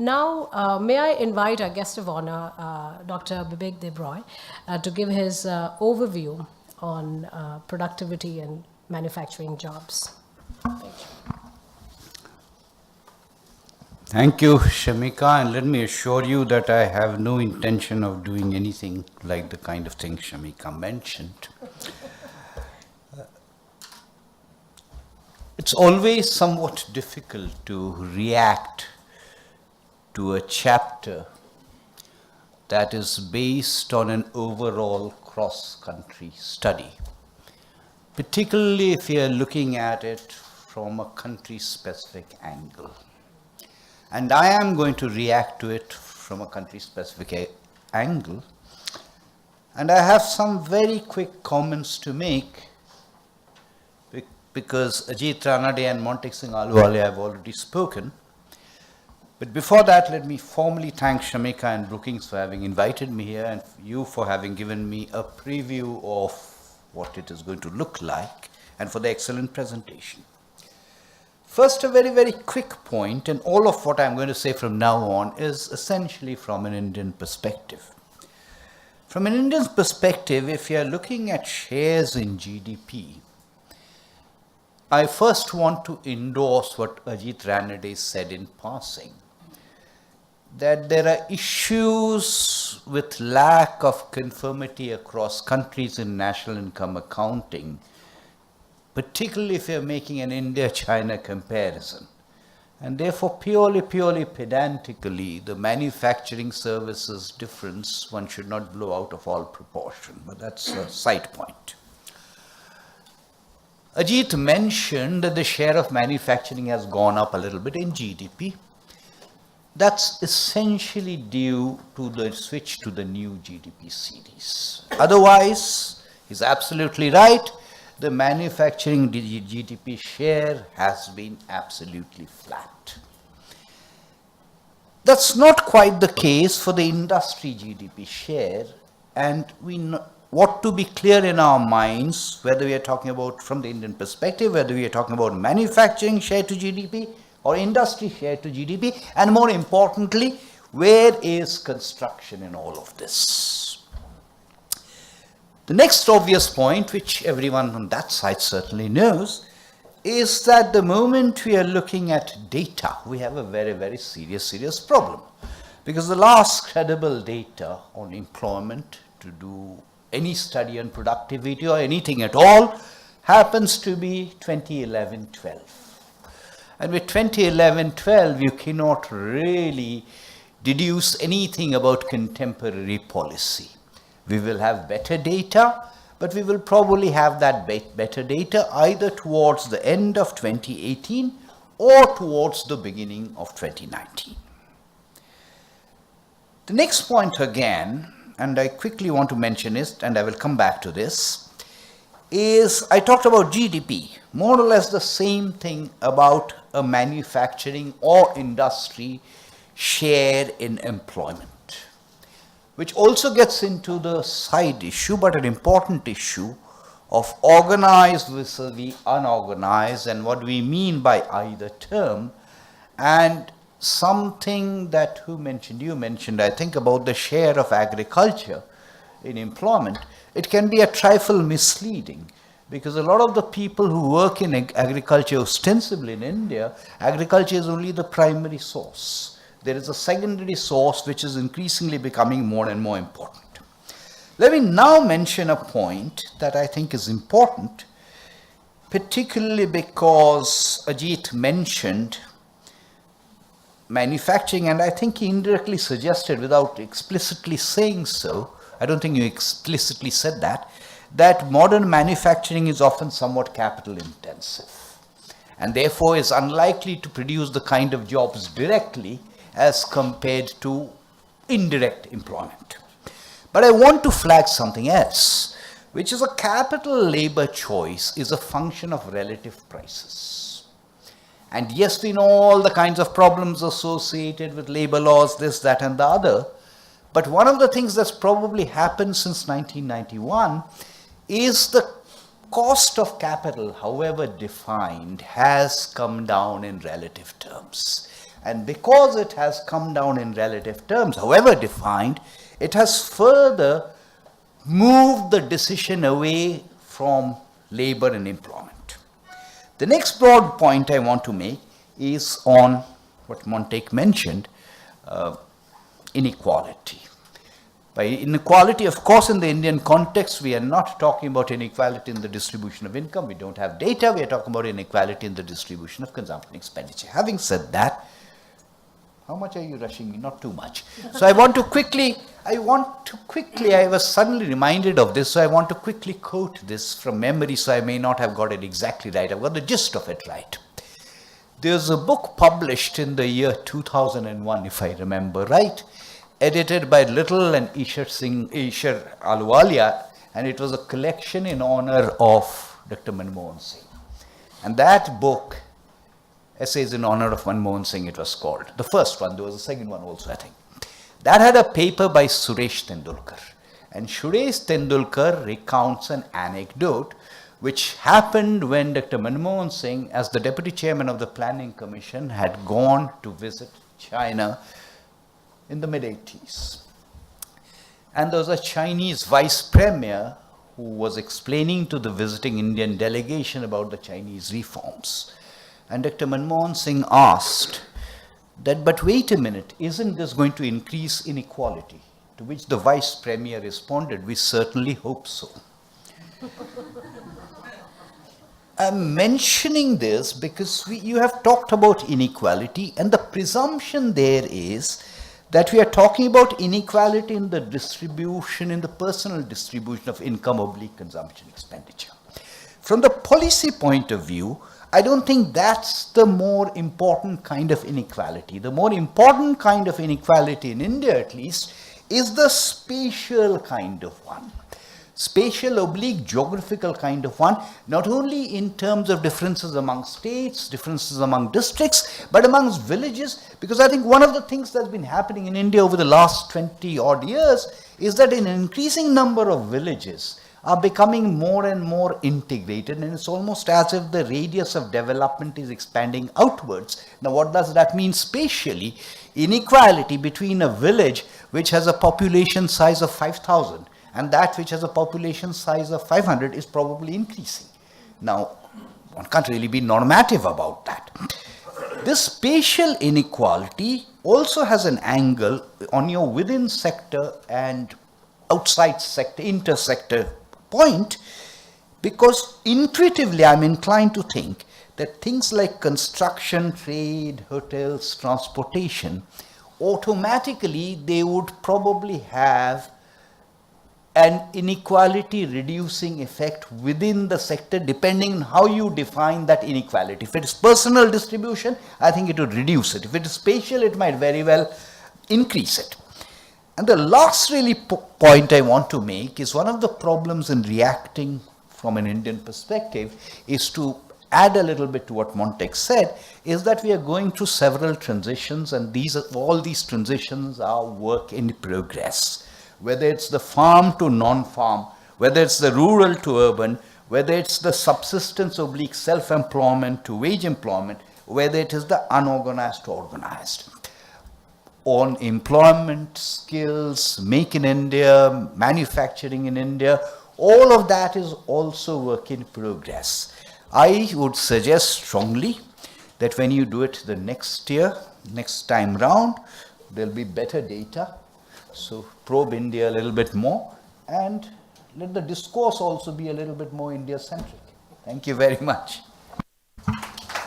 Now, may I invite our guest of honor, Dr. Bibek Debroy, to give his overview on productivity and manufacturing jobs. Thank you. Thank you, Shamika, and let me assure you that I have no intention of doing anything like the kind of thing Shamika mentioned. It's always somewhat difficult to react to a chapter that is based on an overall cross-country study, particularly if you're looking at it from a country-specific angle. And I am going to react to it from a country-specific angle. And I have some very quick comments to make because Ajit Ranade and Montek Singh Ahluwalia have already spoken. But before that, let me formally thank Shamika and Brookings for having invited me here and you for having given me a preview of what it is going to look like and for the excellent presentation. First, a very, very quick point, and all of what I'm going to say from now on is essentially from an Indian perspective. From an Indian perspective, if you're looking at shares in GDP, I first want to endorse what Ajit Ranade said in passing, that there are issues with lack of conformity across countries in national income accounting, particularly if you're making an India-China comparison. And therefore, purely pedantically, the manufacturing services difference, one should not blow out of all proportion, but that's a side point. Ajit mentioned that the share of manufacturing has gone up a little bit in GDP. That's essentially due to the switch to the new GDP series. Otherwise, he's absolutely right. The manufacturing GDP share has been absolutely flat. That's not quite the case for the industry GDP share, and what to be clear in our minds, whether we are talking about from the Indian perspective, whether we are talking about manufacturing share to GDP or industry share to GDP, and more importantly, where is construction in all of this? The next obvious point, which everyone on that side certainly knows, is that the moment we are looking at data, we have a very, very serious problem. Because the last credible data on employment to do any study on productivity or anything at all happens to be 2011-12. And with 2011-12, you cannot really deduce anything about contemporary policy. We will have better data, but we will probably have that better data either towards the end of 2018 or towards the beginning of 2019. The next point again, and I quickly want to mention it, and I will come back to this, is I talked about GDP, more or less the same thing about a manufacturing or industry share in employment, which also gets into the side issue, but an important issue of organized versus unorganized, and what we mean by either term, and something that you mentioned, I think, about the share of agriculture in employment. It can be a trifle misleading, because a lot of the people who work in agriculture, ostensibly in India, agriculture is only the primary source. There is a secondary source which is increasingly becoming more and more important. Let me now mention a point that I think is important, particularly because Ajit mentioned manufacturing, and I think he indirectly suggested, without explicitly saying so, I don't think you explicitly said that modern manufacturing is often somewhat capital intensive, and therefore is unlikely to produce the kind of jobs directly as compared to indirect employment. But I want to flag something else, which is a capital labor choice is a function of relative prices. And yes, we know all the kinds of problems associated with labor laws, this, that, and the other. But one of the things that's probably happened since 1991 is the cost of capital, however defined, has come down in relative terms. And because it has come down in relative terms, however defined, it has further moved the decision away from labor and employment. The next broad point I want to make is on what Montek mentioned, inequality. By inequality, of course, in the Indian context, we are not talking about inequality in the distribution of income. We don't have data. We are talking about inequality in the distribution of consumption expenditure. Having said that, how much are you rushing me? Not too much. So I was suddenly reminded of this, so I want to quickly quote this from memory, so I may not have got it exactly right. I've got the gist of it right. There's a book published in the year 2001, if I remember right, edited by Little and Ishar Ahluwalia, and it was a collection in honor of Dr. Manmohan Singh. And that book, Essays in Honor of Manmohan Singh, it was called. The first one, there was a second one also, I think. That had a paper by Suresh Tendulkar. And Suresh Tendulkar recounts an anecdote which happened when Dr. Manmohan Singh, as the Deputy Chairman of the Planning Commission, had gone to visit China in the mid-80s. And there was a Chinese vice premier who was explaining to the visiting Indian delegation about the Chinese reforms. And Dr. Manmohan Singh asked that, but wait a minute, isn't this going to increase inequality? To which the vice premier responded, we certainly hope so. I'm mentioning this because you have talked about inequality, and the presumption there is that we are talking about inequality in the distribution, in the personal distribution of income oblique consumption expenditure. From the policy point of view, I don't think that's the more important kind of inequality. The more important kind of inequality in India, at least, is the spatial kind of one. Spatial oblique geographical kind of one, not only in terms of differences among states, differences among districts, but amongst villages, because I think one of the things that's been happening in India over the last 20 odd years is that an increasing number of villages are becoming more and more integrated, and it's almost as if the radius of development is expanding outwards. Now, what does that mean spatially? Inequality between a village which has a population size of 5,000 and that which has a population size of 500 is probably increasing. Now, one can't really be normative about that. This spatial inequality also has an angle on your within sector and outside sector, intersector point, because intuitively I'm inclined to think that things like construction, trade, hotels, transportation, automatically they would probably have an inequality reducing effect within the sector depending on how you define that inequality. If it is personal distribution, I think it would reduce it. If it is spatial, it might very well increase it. And the last really point I want to make is one of the problems in reacting from an Indian perspective is to add a little bit to what Montek said, is that we are going through several transitions, and all these transitions are work in progress. Whether it's the farm to non-farm, whether it's the rural to urban, whether it's the subsistence oblique self-employment to wage employment, whether it is the unorganized to organized. On employment, skills, make in India, manufacturing in India, all of that is also work in progress. I would suggest strongly that when you do it the next year, next time round, there'll be better data. So probe India a little bit more and let the discourse also be a little bit more India-centric. Thank you very much.